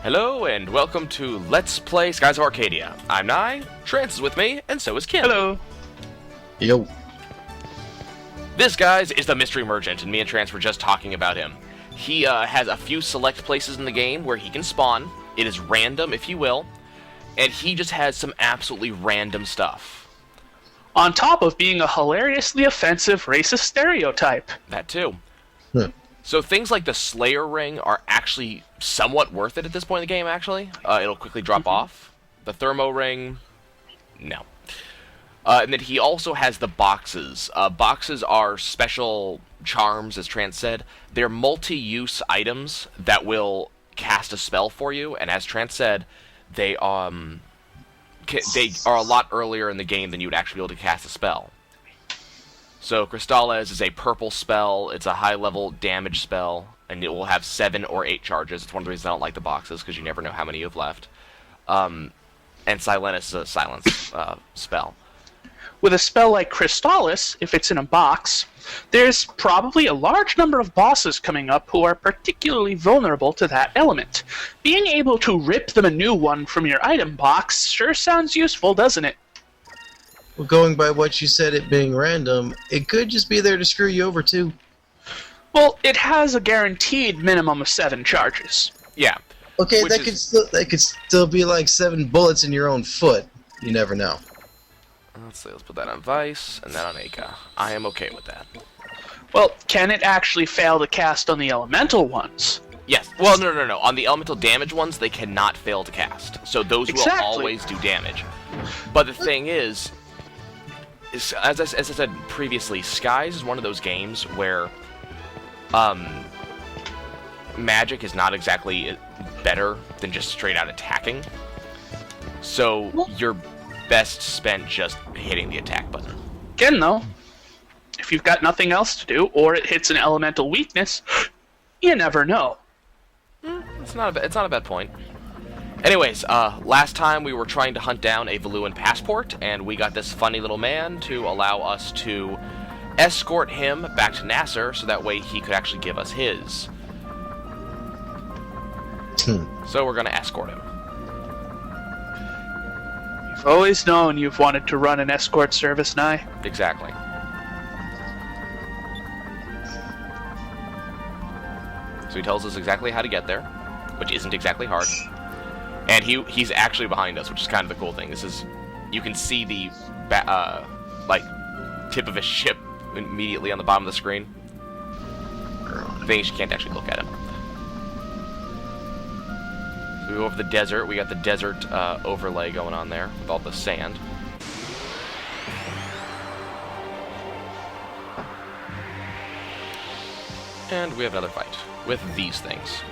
Hello and welcome to Let's Play Skies of Arcadia. I'm Nye, Trance is with me, and so is Kim. Hello. Yo. This, guys, is the Mystery Merchant, and me and Trance were just talking about him. He has a few select places in the game where he can spawn. It is random, if you will, and he just has some absolutely random stuff. On top of being a hilariously offensive racist stereotype. That too. So things like the Slayer ring are actually somewhat worth it at this point in the game, actually. It'll quickly drop off. The Thermo ring, no. And then he also has the boxes. Boxes are special charms, as Trance said. They're multi-use items that will cast a spell for you, and as Trance said, they are a lot earlier in the game than you would actually be able to cast a spell. So Crystales is a purple spell, it's a high-level damage spell, and it will have 7 or 8 charges. It's one of the reasons I don't like the boxes, because you never know how many you have left. And Silenus is a silence spell. With a spell like Crystales, if it's in a box, there's probably a large number of bosses coming up who are particularly vulnerable to that element. Being able to rip them a new one from your item box sure sounds useful, doesn't it? Well, going by what you said, it being random, it could just be there to screw you over, too. Well, it has a guaranteed minimum of 7 charges. Yeah. Okay, that could still be like 7 bullets in your own foot. You never know. Let's see, let's put that on Vyse, and that on Aka. I am okay with that. Well, can it actually fail to cast on the elemental ones? Yes. Well, no. On the elemental damage ones, they cannot fail to cast. So those will always do damage. But the thing is as I said previously, Skies is one of those games where magic is not exactly better than just straight out attacking. So you're best spent just hitting the attack button. Again, though, if you've got nothing else to do, or it hits an elemental weakness, you never know. It's not a bad point. Anyways, last time we were trying to hunt down a Valuan passport, and we got this funny little man to allow us to escort him back to Nasser, so that way he could actually give us his. So we're going to escort him. I've always known you've wanted to run an escort service, Nye. Exactly. So he tells us exactly how to get there, which isn't exactly hard. And he's actually behind us, which is kind of the cool thing. You can see the tip of his ship immediately on the bottom of the screen. The thing is, you can't actually look at him. So we go over the desert. We got the desert overlay going on there with all the sand. And we have another fight with these things.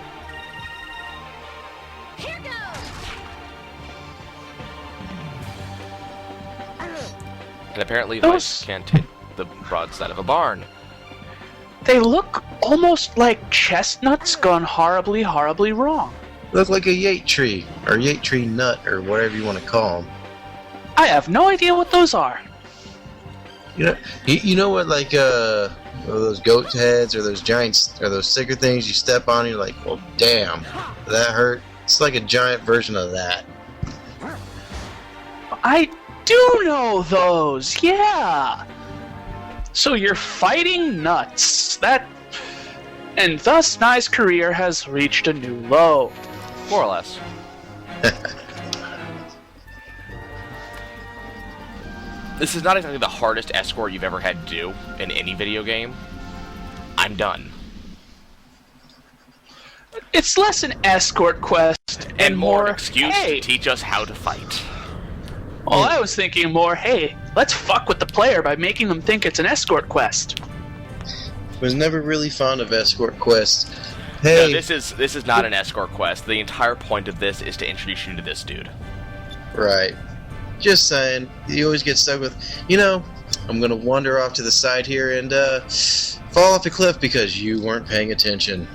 Here goes. And apparently Vyse can't hit the broadside of a barn. They look almost like chestnuts gone horribly, horribly wrong. Look like a yate tree, or yate tree nut, or whatever you want to call them. I have no idea what those are. You know what, like, those goat heads, or those giants, or those sticker things you step on, and you're like, well, damn, that hurt. It's like a giant version of that. I do know those, yeah. So you're fighting nuts. And thus Nye's career has reached a new low. More or less. This is not exactly the hardest escort you've ever had to do in any video game. I'm done. It's less an escort quest and more an excuse to teach us how to fight. Well, I was thinking more, hey, let's fuck with the player by making them think it's an escort quest. Was never really fond of escort quests. Hey, No, this is not an escort quest. The entire point of this is to introduce you to this dude. Right. Just saying, you always get stuck with, I'm gonna wander off to the side here and fall off a cliff because you weren't paying attention.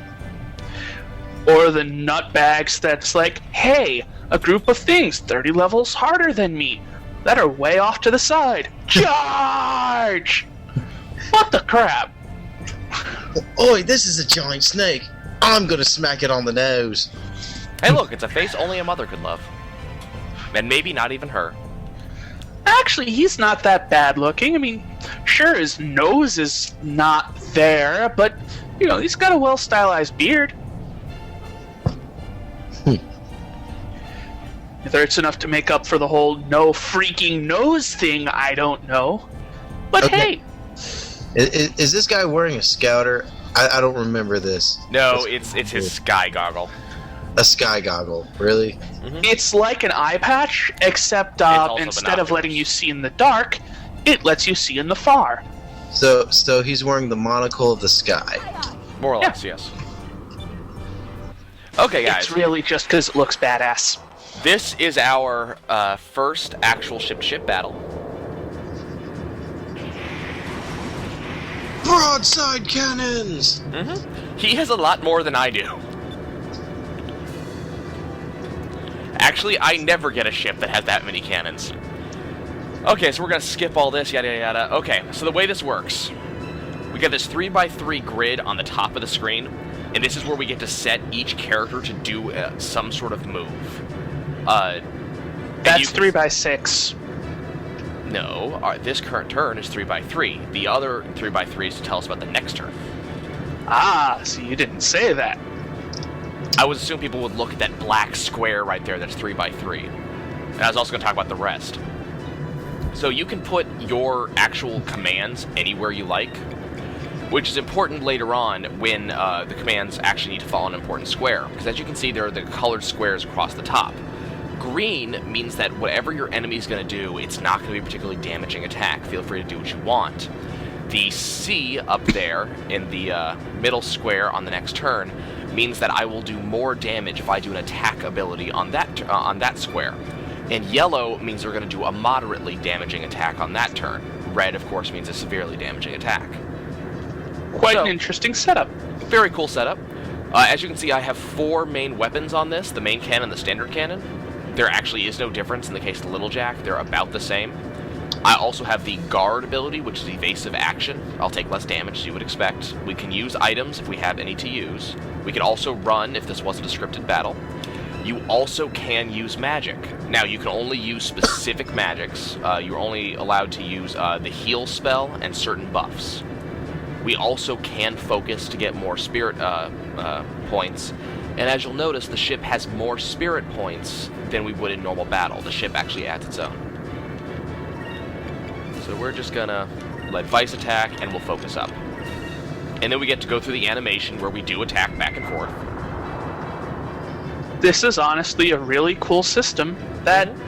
Or the nutbags that's like, hey, a group of things 30 levels harder than me that are way off to the side. Charge! What the crap? Oi, this is a giant snake. I'm gonna smack it on the nose. Hey, look, it's a face only a mother could love. And maybe not even her. Actually, he's not that bad looking. I mean, sure, his nose is not there, but, you know, he's got a well-stylized beard. Whether it's enough to make up for the whole no freaking nose thing, I don't know. But Okay. hey, Is this guy wearing a scouter? I don't remember this. No, it's his sky goggle. A sky goggle, really? it's like an eye patch, except also instead of letting binoculars. you see in the dark, it lets you see in the far. So he's wearing the monocle of the sky. More or less, yes. Okay, guys. It's really just because it looks badass. This is our first actual ship-to-ship battle. Broadside cannons! He has a lot more than I do. Actually, I never get a ship that has that many cannons. Okay, so we're gonna skip all this, yada yada yada. Okay, so the way this works, we got this 3x3 grid on the top of the screen, and this is where we get to set each character to do some sort of move. That's 3x6. No, this current turn is 3x3. The other 3x3 is to tell us about the next turn. Ah, so you didn't say that. I would assume people would look at that black square right there that's 3x3. And I was also going to talk about the rest. So you can put your actual commands anywhere you like, which is important later on when the commands actually need to fall in an important square. Because as you can see, there are the colored squares across the top. Green means that whatever your enemy is going to do, it's not going to be a particularly damaging attack. Feel free to do what you want. The C up there in the middle square on the next turn means that I will do more damage if I do an attack ability on that square. And yellow means we're going to do a moderately damaging attack on that turn. Red, of course, means a severely damaging attack. Quite an So- interesting setup. Very cool setup. As you can see, I have 4 main weapons on this, the main cannon, the standard cannon. There actually is no difference in the case of the Little Jack. They're about the same. I also have the guard ability, which is evasive action. I'll take less damage, as you would expect. We can use items if we have any to use. We can also run if this wasn't a scripted battle. You also can use magic. Now, you can only use specific magics. You're only allowed to use the heal spell and certain buffs. We also can focus to get more spirit points. And as you'll notice, the ship has more spirit points than we would in normal battle. The ship actually adds its own. So we're just gonna let Vyse attack, and we'll focus up. And then we get to go through the animation where we do attack back and forth. This is honestly a really cool system.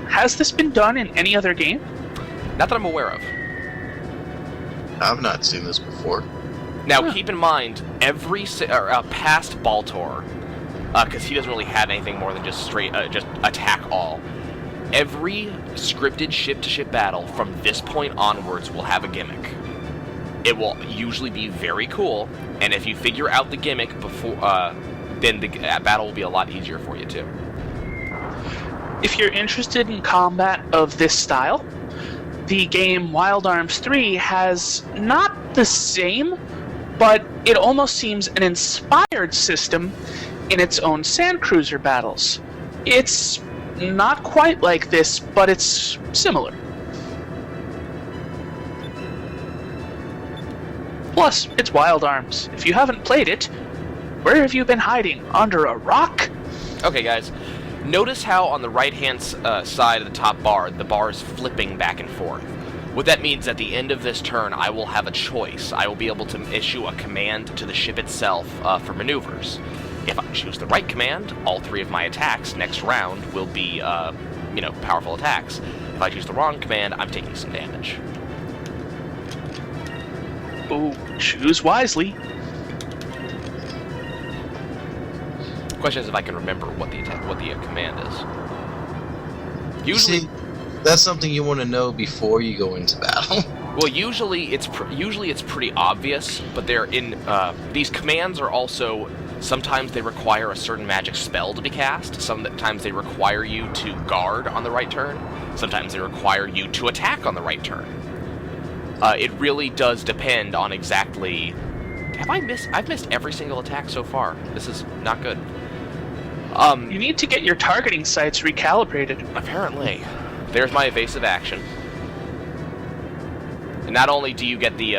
Has this been done in any other game? Not that I'm aware of. I've not seen this before. Now, keep in mind, every past Baltor, because he doesn't really have anything more than just straight, just attack all. Every scripted ship-to-ship battle from this point onwards will have a gimmick. It will usually be very cool, and if you figure out the gimmick before, then the battle will be a lot easier for you too. If you're interested in combat of this style, the game Wild Arms 3 has not the same, but it almost seems an inspired system in its own sand cruiser battles. It's not quite like this, but it's similar. Plus, it's Wild Arms. If you haven't played it, where have you been hiding? Under a rock? Okay, guys. Notice how on the right-hand side of the top bar, the bar is flipping back and forth. What that means, at the end of this turn, I will have a choice. I will be able to issue a command to the ship itself for maneuvers. If I choose the right command, all 3 of my attacks next round will be, powerful attacks. If I choose the wrong command, I'm taking some damage. Ooh, choose wisely. The question is if I can remember what the command is. Usually, See, that's something you want to know before you go into battle. well, usually it's pretty obvious, but they're in these commands are also sometimes they require a certain magic spell to be cast. Sometimes they require you to guard on the right turn. Sometimes they require you to attack on the right turn. It really does depend on exactly. I've missed every single attack so far. This is not good. You need to get your targeting sights recalibrated. Apparently. There's my evasive action. And not only do you get the,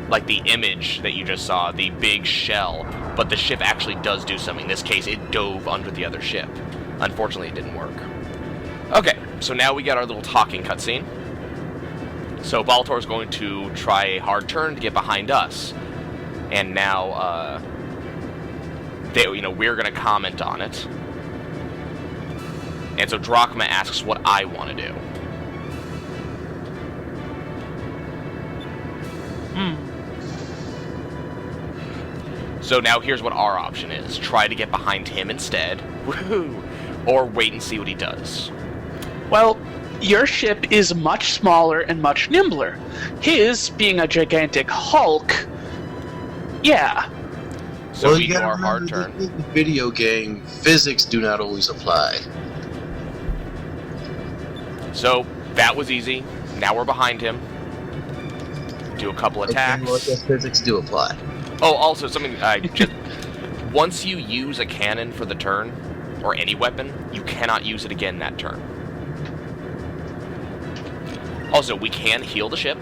like the image that you just saw, the big shell, but the ship actually does do something. In this case, it dove under the other ship. Unfortunately, it didn't work. Okay, so now we got our little talking cutscene. So Baltor is going to try a hard turn to get behind us. And now, we're going to comment on it. And so Drachma asks what I want to do. So now here's what our option is. Try to get behind him instead. Woohoo! Or wait and see what he does. Well, your ship is much smaller and much nimbler. His, being a gigantic hulk, yeah. So we do our hard turn. In the video game, physics do not always apply. So that was easy. Now we're behind him. Do a couple attacks. Okay, well, I guess physics do apply. Oh, also something once you use a cannon for the turn, or any weapon, you cannot use it again that turn. Also, we can heal the ship.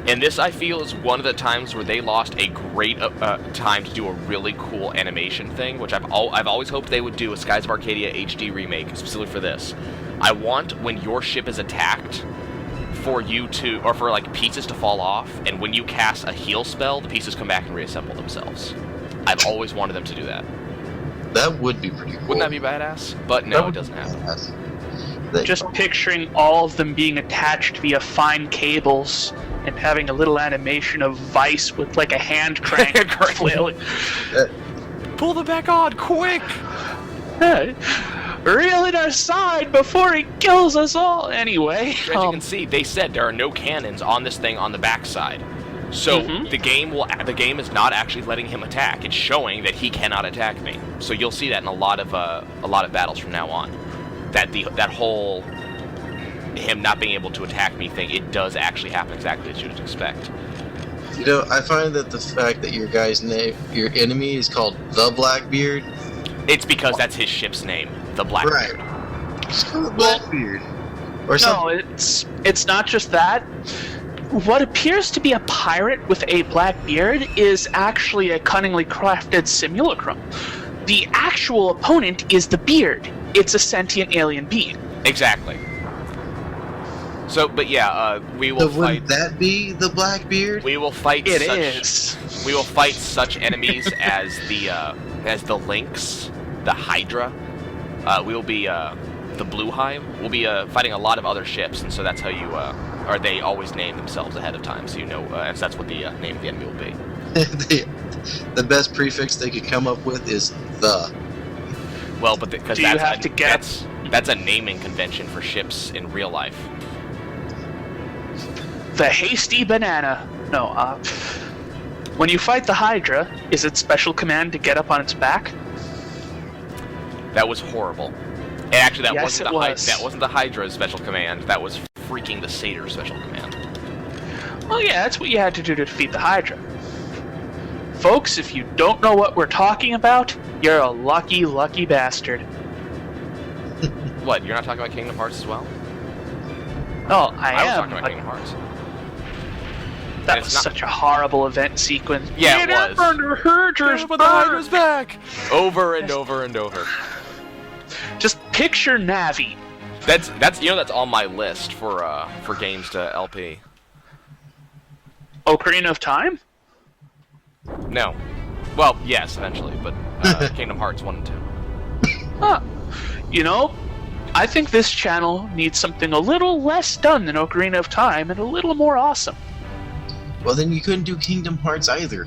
And this, I feel, is one of the times where they lost a great time to do a really cool animation thing, which I've always hoped they would do a Skies of Arcadia HD remake, specifically for this. I want, when your ship is attacked, for you to, or for like pieces to fall off, and when you cast a heal spell, the pieces come back and reassemble themselves. I've always wanted them to do that. That would be pretty cool. Wouldn't that be badass? But no, it doesn't happen. Just picturing all of them being attached via fine cables and having a little animation of Vyse with like a hand crank flailing. Pull them back on, quick! Reel it aside before he kills us all. Anyway, as you can see, they said there are no cannons on this thing on the backside. So the game is not actually letting him attack. It's showing that he cannot attack me. So you'll see that in a lot of battles from now on. That whole him not being able to attack me thing, it does actually happen exactly as you would expect. You know, I find that the fact that your guy's name, your enemy, is called the Blackbeard. It's because that's his ship's name, the Blackbeard. Right. Just call it Blackbeard. Or something. No, it's not just that. What appears to be a pirate with a black beard is actually a cunningly crafted simulacrum. The actual opponent is the beard. It's a sentient alien being. Exactly. So, but yeah, we will fight. Would that be the Blackbeard? We will fight. It is. We will fight such enemies as the Lynx, the Hydra. We will be the Blue Hive. We'll be fighting a lot of other ships, and so that's how you or they always name themselves ahead of time, so you know, and so that's what the name of the enemy will be. The best prefix they could come up with is the. Well, but because that's a naming convention for ships in real life. The hasty banana. No, when you fight the Hydra, is it special command to get up on its back? That was horrible. And actually, that Yes, wasn't the Hydra's special command. That was freaking the Satyr's special command. Well, yeah, that's what you had to do to defeat the Hydra. Folks, if you don't know what we're talking about, you're a lucky, lucky bastard. What, you're not talking about Kingdom Hearts as well? Oh, I was talking about Kingdom Hearts. That was such a horrible event sequence. Yeah, it was. Under Hydra's but the Hydra's back! Over and over and over. Just picture Navi. That's on my list for games to LP. Ocarina of Time? No. Well, yes, eventually, but Kingdom Hearts 1 and 2. Huh. You know, I think this channel needs something a little less done than Ocarina of Time and a little more awesome. Well, then you couldn't do Kingdom Hearts either.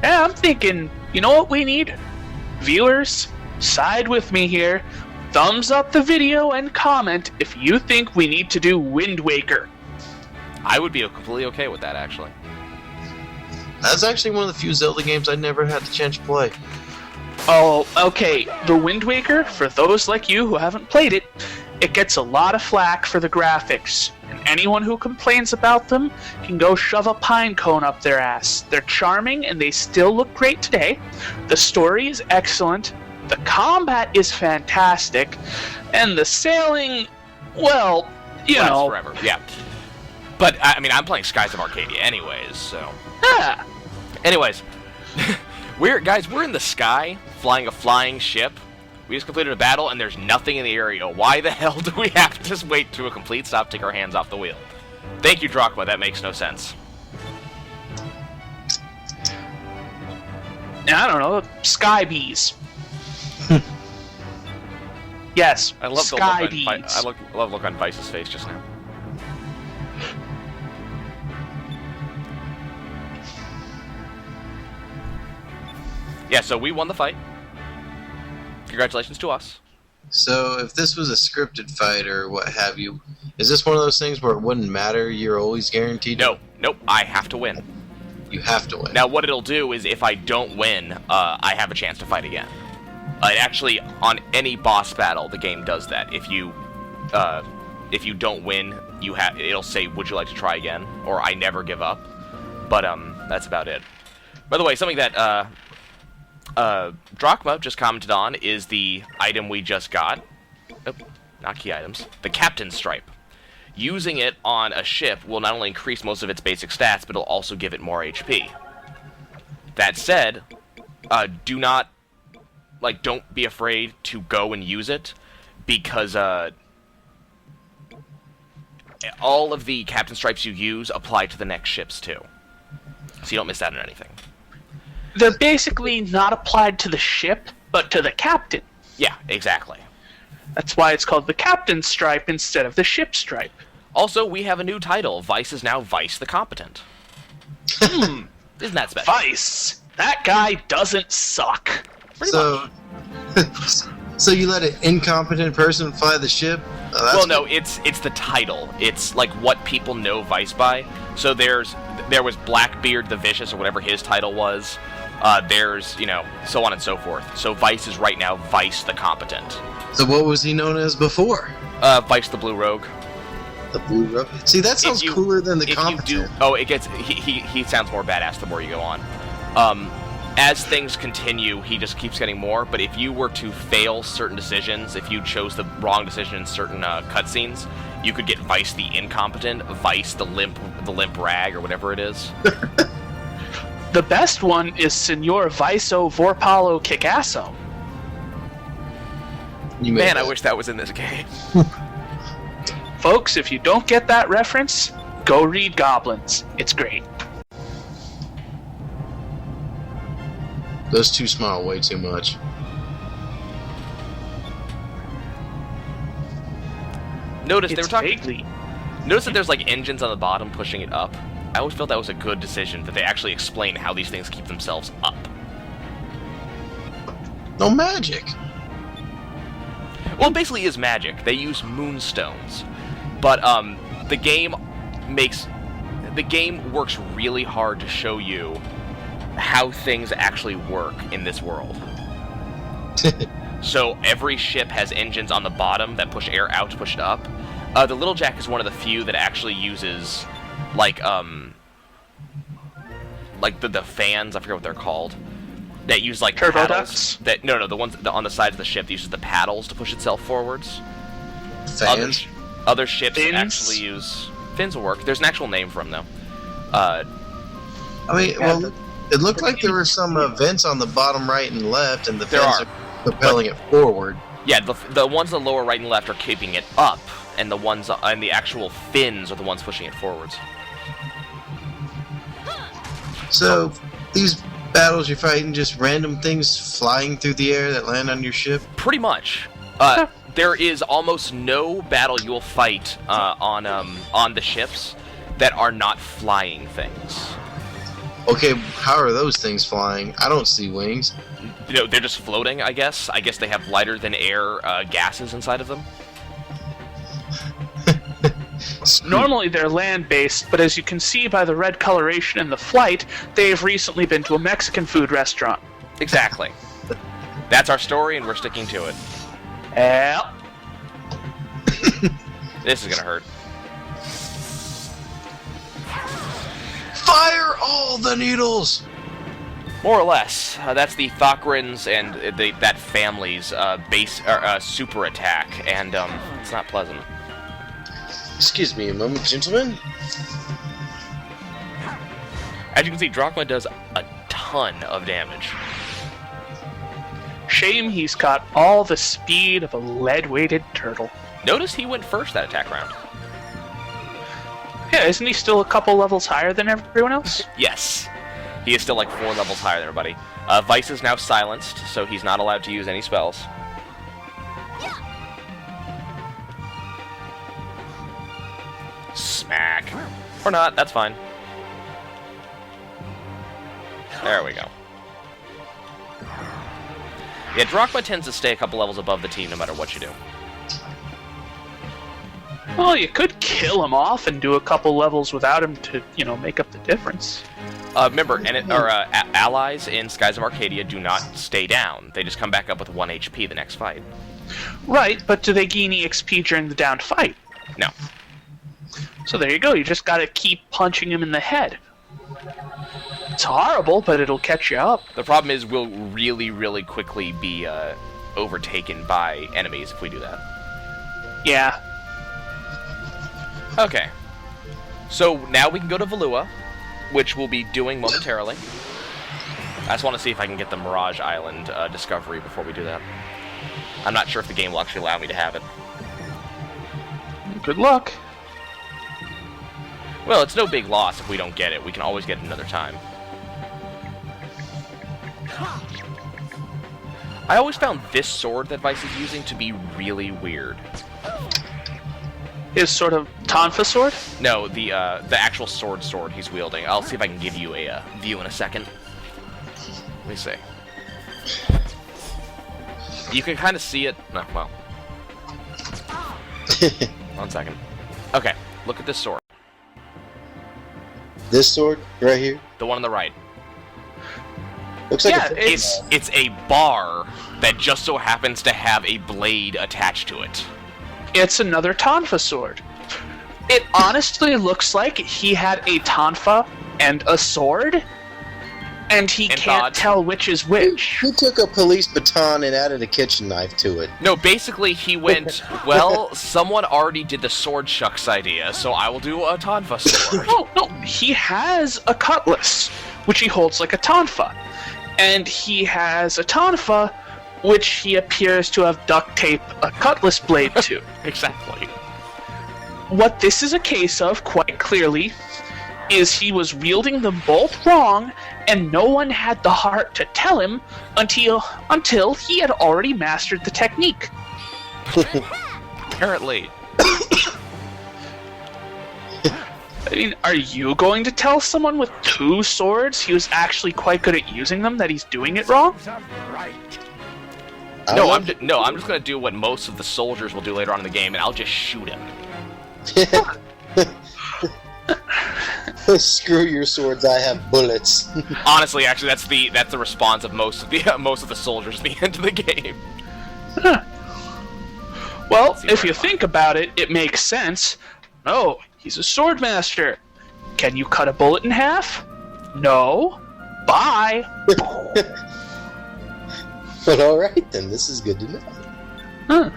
Yeah, I'm thinking, you know what we need? Viewers, side with me here. Thumbs up the video and comment if you think we need to do Wind Waker. I would be completely okay with that, actually. That's actually one of the few Zelda games I never had the chance to play. Oh, okay. The Wind Waker, for those like you who haven't played it, it gets a lot of flack for the graphics. And anyone who complains about them can go shove a pine cone up their ass. They're charming and they still look great today. The story is excellent. The combat is fantastic, and the sailing, well, you know. forever, yeah. But, I mean, I'm playing Skies of Arcadia anyways, so... Yeah. Anyways, we're in the sky, flying a flying ship. We just completed a battle, and there's nothing in the area. Why the hell do we have to just wait to a complete stop, take our hands off the wheel? Thank you, Drachma, that makes no sense. I don't know, sky bees. Yes, I love sky the bees. love the look on Vyse's face just now. Yeah, so we won the fight. Congratulations to us. So, if this was a scripted fight or what have you, is this one of those things where it wouldn't matter, you're always guaranteed to... Nope, I have to win. You have to win. Now, what it'll do is if I don't win, I have a chance to fight again. Actually, on any boss battle, the game does that. If you don't win, it'll say, "Would you like to try again?" or "I never give up." But that's about it. By the way, something that Drachma just commented on is the item we just got. Oh, not key items. The Captain's Stripe. Using it on a ship will not only increase most of its basic stats, but it'll also give it more HP. That said, don't be afraid to go and use it, because all of the Captain Stripes you use apply to the next ships too. So you don't miss out on anything. They're basically not applied to the ship, but to the captain. Yeah, exactly. That's why it's called the Captain's Stripe instead of the Ship Stripe. Also, we have a new title. Vyse is now Vyse the Competent. Isn't that special? Vyse! That guy doesn't suck. So you let an incompetent person fly the ship? Oh, well, no, it's the title. It's like what people know Vyse by. So there was Blackbeard the Vicious, or whatever his title was. There's, so on and so forth. So Vyse is right now Vyse the Competent. So what was he known as before? Vyse the Blue Rogue. The Blue Rogue? See, that sounds cooler than the Competent. He sounds more badass the more you go on. As things continue, he just keeps getting more, but if you were to fail certain decisions, if you chose the wrong decision in certain cutscenes, you could get Vyse the Incompetent, Vyse the limp rag, or whatever it is. The best one is Signor Viso Vorpalo Kikasso. Man, I wish that was in this game. Folks, if you don't get that reference, go read Goblins. It's great. Those two smile way too much. Notice It's they were talking. vaguely. Notice that there's like engines on the bottom pushing it up. I always felt that was a good decision that they actually explain how these things keep themselves up. No magic. Well, it basically is magic. They use moonstones, but the game works really hard to show you how things actually work in this world. So every ship has engines on the bottom that push air out to push it up. The Little Jack is one of the few that actually uses like the fans, I forget what they're called, that use like Turbo paddles. ducts? No, the ones on the sides of the ship that uses the paddles to push itself forwards. Fans? Other ships Fins? actually use fins will work. There's an actual name for them though. I mean, well, it looked like there were some vents on the bottom right and left, and the fins are propelling it forward. Yeah, the ones on the lower right and left are keeping it up, and the ones and the actual fins are the ones pushing it forwards. So, these battles you're fighting, just random things flying through the air that land on your ship? Pretty much. There is almost no battle you will fight on the ships that are not flying things. Okay, how are those things flying? I don't see wings. They're just floating, I guess. I guess they have lighter than air gases inside of them. Normally they're land-based, but as you can see by the red coloration in the flight, they've recently been to a Mexican food restaurant. Exactly. That's our story, and we're sticking to it. Yep. This is gonna hurt. Fire all the needles! More or less. That's the Thockrins and that family's base super attack, and it's not pleasant. Excuse me a moment, gentlemen. As you can see, Drachma does a ton of damage. Shame he's got all the speed of a lead-weighted turtle. Notice he went first that attack round. Yeah, isn't he still a couple levels higher than everyone else? Yes. He is still like 4 levels higher than everybody. Vyse is now silenced, so he's not allowed to use any spells. Smack. Or not, that's fine. There we go. Yeah, Drachma tends to stay a couple levels above the team no matter what you do. Well, you could kill him off and do a couple levels without him to, make up the difference. Remember, allies in Skies of Arcadia do not stay down. They just come back up with 1 HP the next fight. Right, but do they gain EXP during the downed fight? No. So there you go, you just gotta keep punching him in the head. It's horrible, but it'll catch you up. The problem is we'll really, really quickly be overtaken by enemies if we do that. Yeah. Okay. So now we can go to Valua, which we'll be doing momentarily. I just want to see if I can get the Mirage Island discovery before we do that. I'm not sure if the game will actually allow me to have it. Good luck. Well, it's no big loss if we don't get it. We can always get it another time. I always found this sword that Vyse is using to be really weird. His sort of Tonfa sword? No, the actual sword he's wielding. I'll see if I can give you a view in a second. Let me see. You can kind of see it. No, well. 1 second. Okay, look at this sword. This sword right here? The one on the right. Looks like Yeah, It's a bar that just so happens to have a blade attached to it. It's another Tonfa sword. It honestly looks like he had a Tonfa and a sword, and he can't tell which is which. He took a police baton and added a kitchen knife to it. No, basically he went, well, someone already did the sword shucks idea, so I will do a Tonfa sword. No, he has a cutlass, which he holds like a Tonfa. And he has a Tonfa, which he appears to have duct taped a cutlass blade to. Exactly. What this is a case of, quite clearly, is he was wielding them both wrong, and no one had the heart to tell him until he had already mastered the technique. Apparently. I mean, are you going to tell someone with 2 swords he was actually quite good at using them that he's doing it wrong? No, I'm just gonna do what most of the soldiers will do later on in the game, and I'll just shoot him. Screw your swords, I have bullets. Honestly, actually, that's the response of most of the soldiers at the end of the game. Well, if you think about it, it makes sense. No, he's a sword master. Can you cut a bullet in half? No. Bye. But alright then, this is good to know. Huh.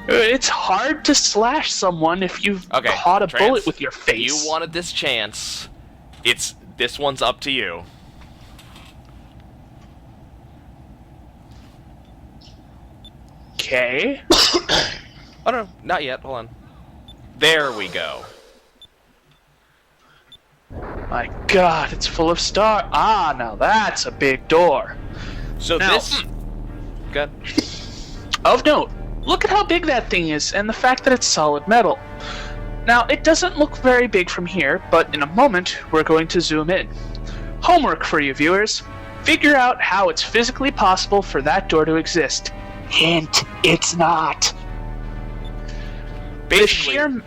It's hard to slash someone if you've caught a bullet with your face. You wanted this chance. This one's up to you. Okay. Oh no, not yet. Hold on. There we go. My God, it's full of stars. Ah, now that's a big door. So now, this. Good. Of note, look at how big that thing is, and the fact that it's solid metal. Now, it doesn't look very big from here, but in a moment, we're going to zoom in. Homework for you viewers. Figure out how it's physically possible for that door to exist. Hint, it's not. Basically,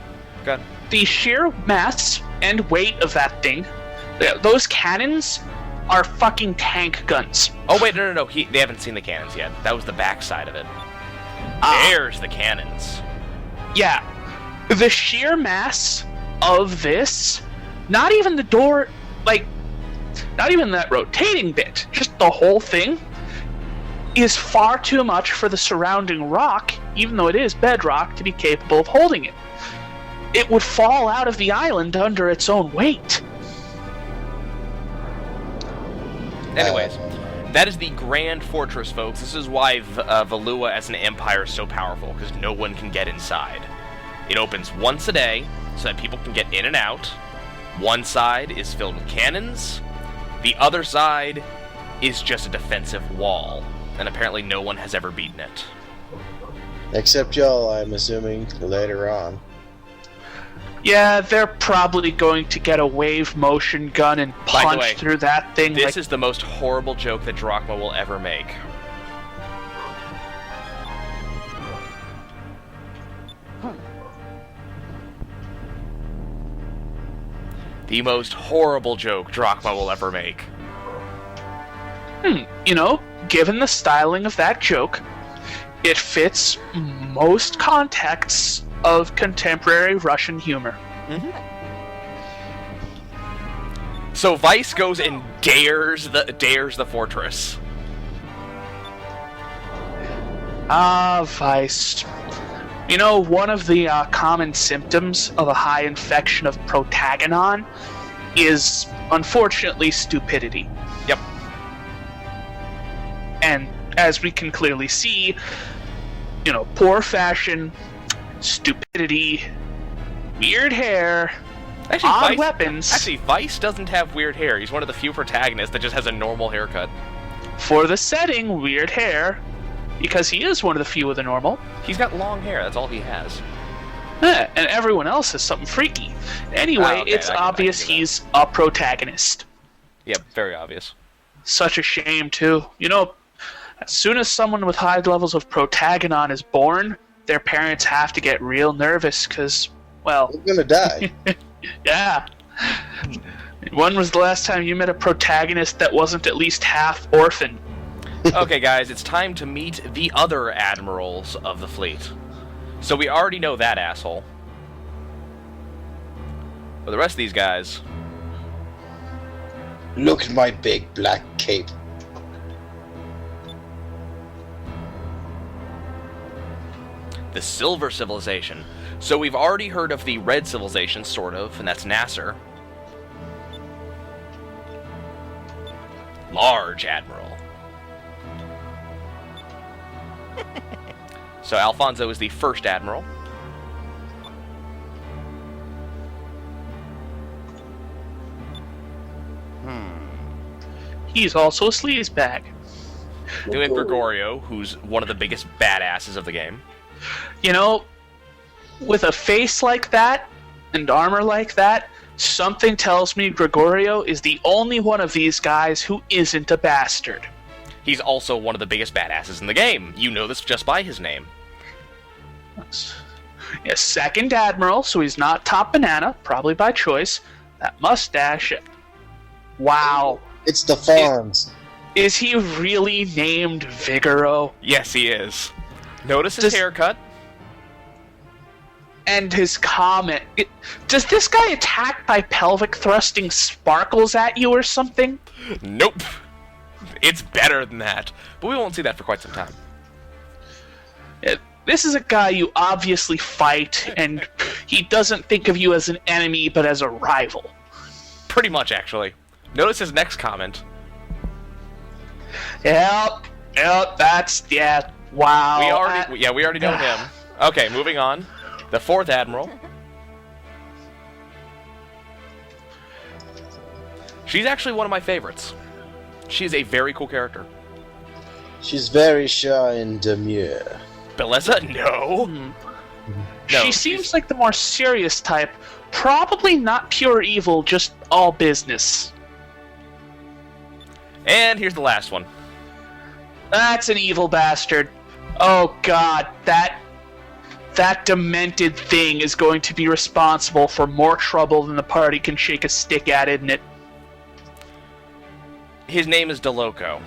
the sheer mass and weight of that thing, those cannons are fucking tank guns. Oh wait, no. They haven't seen the cannons yet. That was the backside of it. There's the cannons. Yeah. The sheer mass of this, not even the door, like, not even that rotating bit, just the whole thing, is far too much for the surrounding rock, even though it is bedrock, to be capable of holding it. It would fall out of the island under its own weight. Anyways, that is the Grand Fortress, folks. This is why Valua as an empire is so powerful, because no one can get inside. It opens once a day, so that people can get in and out. One side is filled with cannons. The other side is just a defensive wall, and apparently no one has ever beaten it. Except y'all, I'm assuming, later on. Yeah, they're probably going to get a wave motion gun and punch through that thing. This is the most horrible joke that Drachma will ever make. The most horrible joke Drachma will ever make. You know, given the styling of that joke, it fits most contexts of contemporary Russian humor. Mm-hmm. So Vyse goes and dares the fortress. Vyse. You know, one of the common symptoms of a high infection of protagonon is, unfortunately, stupidity. Yep. And as we can clearly see, you know, poor fashion, stupidity, weird hair, odd weapons. Actually, Vyse doesn't have weird hair. He's one of the few protagonists that just has a normal haircut. For the setting, weird hair, because he is one of the few with a normal. He's got long hair, that's all he has. Yeah, and everyone else has something freaky. Anyway, okay, it's obvious he's a protagonist. Yep, very obvious. Such a shame, too. You know, as soon as someone with high levels of protagonon is born, their parents have to get real nervous, because, well... They're gonna die. Yeah. When was the last time you met a protagonist that wasn't at least half orphan? Okay, guys, it's time to meet the other admirals of the fleet. So we already know that asshole. But the rest of these guys... Look at my big black cape. The Silver Civilization. So we've already heard of the Red Civilization, sort of, and that's Nasser. Large Admiral. So Alfonso is the first Admiral. He's also a sleazebag. Then we have Gregorio, who's one of the biggest badasses of the game. You know, with a face like that and armor like that, something tells me Gregorio is the only one of these guys who isn't a bastard. He's also one of the biggest badasses in the game. You know this just by his name. Yeah, second Admiral, so he's not top banana, probably by choice. That mustache. Wow. It's the Fonz. Is he really named Vigoro? Yes, he is. Notice his haircut. And his comment. Does this guy attack by pelvic thrusting sparkles at you or something? Nope. It's better than that. But we won't see that for quite some time. This is a guy you obviously fight, and he doesn't think of you as an enemy, but as a rival. Pretty much, actually. Notice his next comment. Yep, wow. We already know him. Okay, moving on. The fourth Admiral. She's actually one of my favorites. She's a very cool character. She's very shy and demure. Beleza? No. No, she seems like the more serious type. Probably not pure evil, just all business. And here's the last one. That's an evil bastard. Oh god, that demented thing is going to be responsible for more trouble than the party can shake a stick at, isn't it? His name is DeLoco.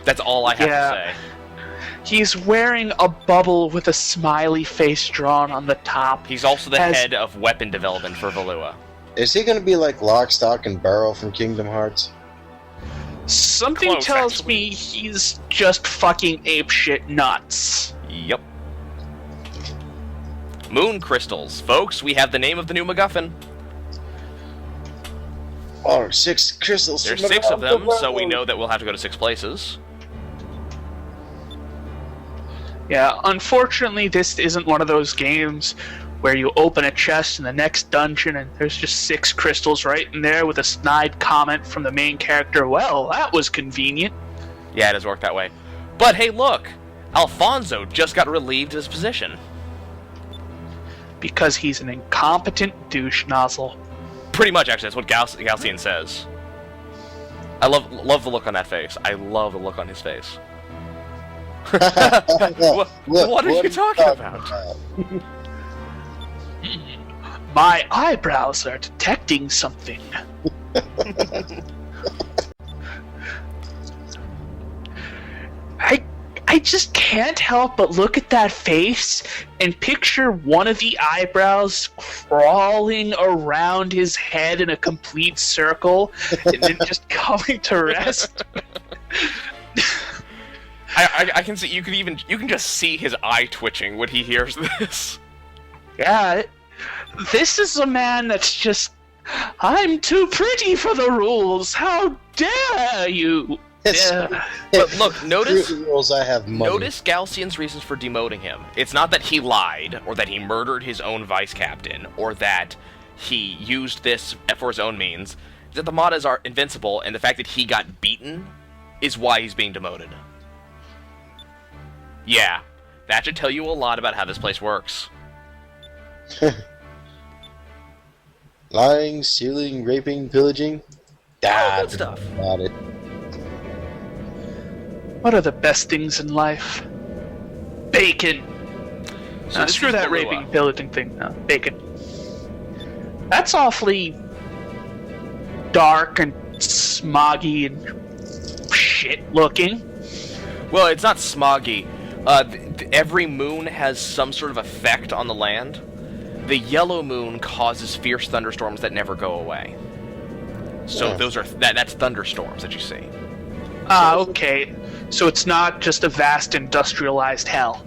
That's all I have to say. He's wearing a bubble with a smiley face drawn on the top. He's also the head of weapon development for Valua. Is he going to be like Lock, Stock, and Barrel from Kingdom Hearts? Something Close, tells actually. me he's just fucking apeshit nuts. Yep. Moon crystals. Folks, we have the name of the new MacGuffin. Oh, 6 crystals. There's 6 of them, so we know that we'll have to go to 6 places. Yeah, unfortunately, this isn't one of those games where you open a chest in the next dungeon and there's just 6 crystals right in there with a snide comment from the main character. Well, that was convenient. Yeah, it does work that way. But hey, look! Alfonso just got relieved of his position. Because he's an incompetent douche nozzle. Pretty much, actually, that's what Galcian says. I love the look on that face. I love the look on his face. What are you talking about? My eyebrows are detecting something. I just can't help but look at that face and picture one of the eyebrows crawling around his head in a complete circle and then just coming to rest. I can see you can just see his eye twitching when he hears this. Yeah, this is a man that's just, I'm too pretty for the rules. How dare you? But look, notice rules. I have money. Notice Galcian's reasons for demoting him. It's not that he lied, or that he murdered his own vice captain, or that he used this for his own means. It's that the Matas are invincible, and the fact that he got beaten is why he's being demoted. Yeah, that should tell you a lot about how this place works. Lying, stealing, raping, pillaging. All good stuff. Got it. What are the best things in life? Bacon. So Screw that Valua. raping, pillaging thing. No, bacon. That's awfully dark and smoggy and shit looking. Well, it's not smoggy. Every moon has some sort of effect on the land. The yellow moon causes fierce thunderstorms that never go away. So that's thunderstorms that you see. Okay. So it's not just a vast industrialized hell.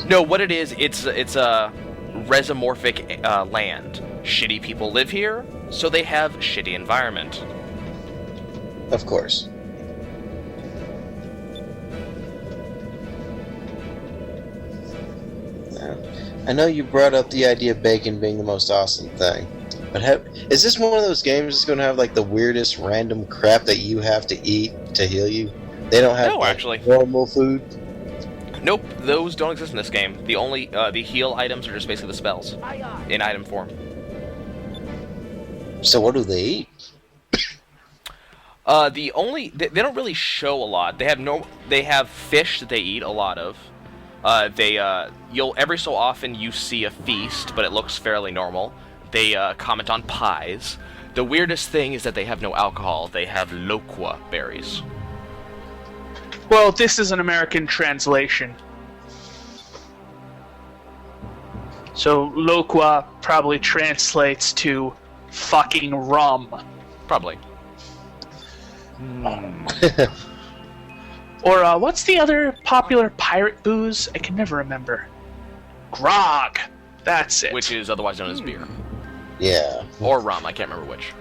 No, what it is, it's a resomorphic land. Shitty people live here, so they have shitty environment. Of course. I know you brought up the idea of bacon being the most awesome thing, but is this one of those games that's going to have like the weirdest random crap that you have to eat to heal you? They don't have actually. normal food? Nope, those don't exist in this game. The only the heal items are just basically the spells in item form. So what do they eat? They don't really show a lot. They have fish that they eat a lot of. You'll every so often you see a feast, but it looks fairly normal. They comment on pies. The weirdest thing is that they have no alcohol. They have loqua berries. Well, this is an American translation. So loqua probably translates to fucking rum. Probably. Or what's the other popular pirate booze? I can never remember. Grog. That's it. Which is otherwise known as beer. Yeah. Or rum, I can't remember which.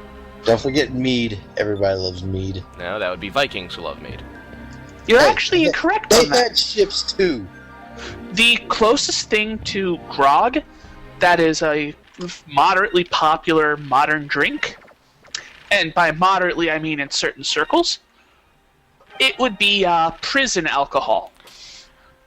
Don't forget mead. Everybody loves mead. No, that would be Vikings who love mead. You're actually incorrect They on that. had ships too. The closest thing to grog that is a moderately popular modern drink, and by moderately I mean in certain circles, it would be prison alcohol.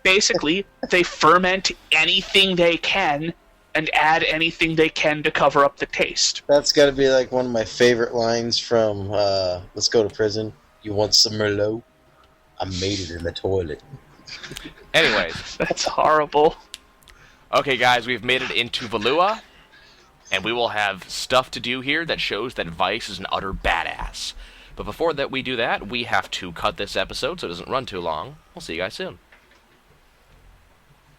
Basically, they ferment anything they can and add anything they can to cover up the taste. That's got to be like one of my favorite lines from Let's Go to Prison. You want some Merlot? I made it in the toilet. Anyways. That's horrible. Okay, guys, we've made it into Valua, and we will have stuff to do here that shows that Vyse is an utter badass. But before that we do that, we have to cut this episode so it doesn't run too long. We'll see you guys soon.